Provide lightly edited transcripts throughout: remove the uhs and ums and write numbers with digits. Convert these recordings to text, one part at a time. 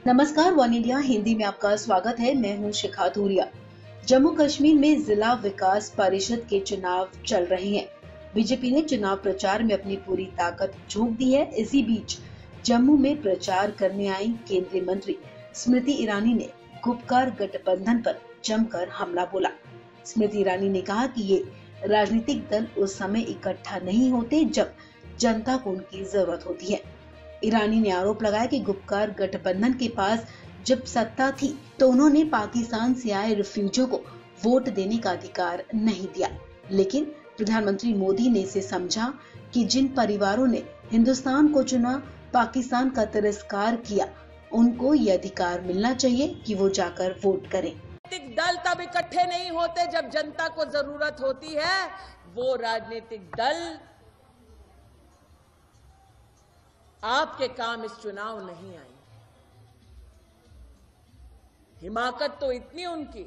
नमस्कार, one India Hindi में आपका स्वागत है। मैं हूं शिखा धूरिया। जम्मू कश्मीर में जिला विकास परिषद के चुनाव चल रहे हैं। बीजेपी ने चुनाव प्रचार में अपनी पूरी ताकत झोंक दी है। इसी बीच जम्मू में प्रचार करने आई केंद्रीय मंत्री स्मृति ईरानी ने गुपकार गठबंधन पर जमकर हमला बोला। स्मृति ईरानी ने कहा कि ये राजनीतिक दल उस समय इकट्ठा नहीं होते जब जनता को उनकी जरूरत होती है। ईरानी ने आरोप लगाया कि गुपकार गठबंधन के पास जब सत्ता थी तो उन्होंने पाकिस्तान से आए रिफ्यूजियों को वोट देने का अधिकार नहीं दिया, लेकिन प्रधानमंत्री मोदी ने इसे समझा कि जिन परिवारों ने हिंदुस्तान को चुना, पाकिस्तान का तिरस्कार किया, उनको ये अधिकार मिलना चाहिए कि वो जाकर वोट करें। राजनीतिक दल तब इकट्ठे नहीं होते जब जनता को जरूरत होती है। वो राजनीतिक दल आपके काम इस चुनाव नहीं आई। हिमाकत तो इतनी उनकी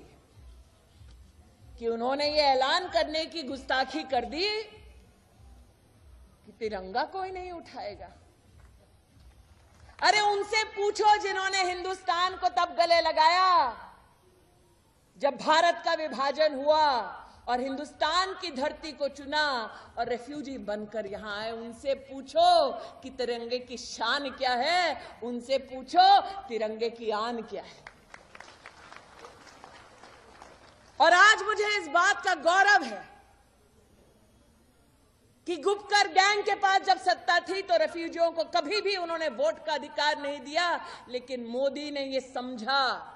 कि उन्होंने ये ऐलान करने की गुस्ताखी कर दी कि तिरंगा कोई नहीं उठाएगा। अरे उनसे पूछो जिन्होंने हिंदुस्तान को तब गले लगाया जब भारत का विभाजन हुआ और हिंदुस्तान की धरती को चुना और रेफ्यूजी बनकर यहां आए। उनसे पूछो कि तिरंगे की शान क्या है, उनसे पूछो तिरंगे की आन क्या है। और आज मुझे इस बात का गौरव है कि गुपकर गैंग के पास जब सत्ता थी तो रेफ्यूजियों को कभी भी उन्होंने वोट का अधिकार नहीं दिया, लेकिन मोदी ने यह समझा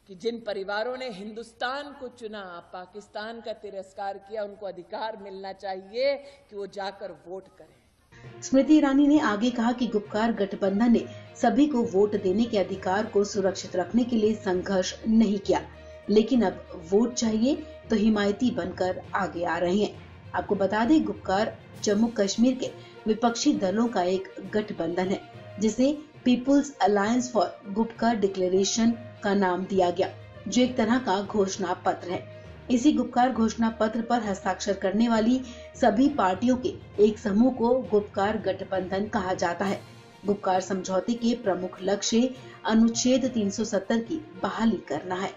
कि जिन परिवारों ने हिंदुस्तान को चुना, पाकिस्तान का तिरस्कार किया, उनको अधिकार मिलना चाहिए कि वो जाकर वोट करें। स्मृति ईरानी ने आगे कहा कि गुपकार गठबंधन ने सभी को वोट देने के अधिकार को सुरक्षित रखने के लिए संघर्ष नहीं किया, लेकिन अब वोट चाहिए तो हिमायती बनकर आगे आ रहे हैं। आपको बता दें, गुपकार जम्मू कश्मीर के विपक्षी दलों का एक गठबंधन है जिसे People's Alliance for Gupkar Declaration का नाम दिया गया, जो एक तरह का घोषणा पत्र है। इसी गुपकार घोषणा पत्र पर हस्ताक्षर करने वाली सभी पार्टियों के एक समूह को गुपकार गठबंधन कहा जाता है। गुपकार समझौते के प्रमुख लक्ष्य अनुच्छेद 370 की बहाली करना है।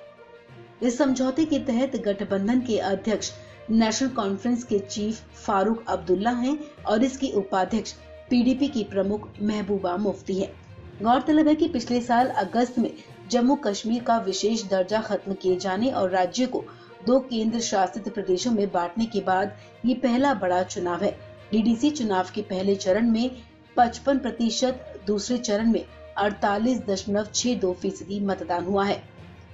इस समझौते के तहत गठबंधन के अध्यक्ष नेशनल कॉन्फ्रेंस के चीफ फारूक अब्दुल्ला हैं और इसकी उपाध्यक्ष पीडीपी की प्रमुख महबूबा मुफ्ती है। गौरतलब है कि पिछले साल अगस्त में जम्मू कश्मीर का विशेष दर्जा खत्म किए जाने और राज्य को 2 केंद्र शासित प्रदेशों में बांटने के बाद ये पहला बड़ा चुनाव है। डीडीसी चुनाव के पहले चरण में 55%, दूसरे चरण में 48.62% मतदान हुआ है।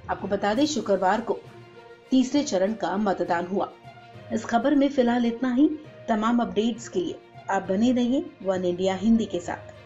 आपको बता दें, शुक्रवार को तीसरे चरण का मतदान हुआ। इस खबर में फिलहाल इतना ही। तमाम अपडेट्स के लिए आप बने रहिए वन इंडिया हिंदी के साथ।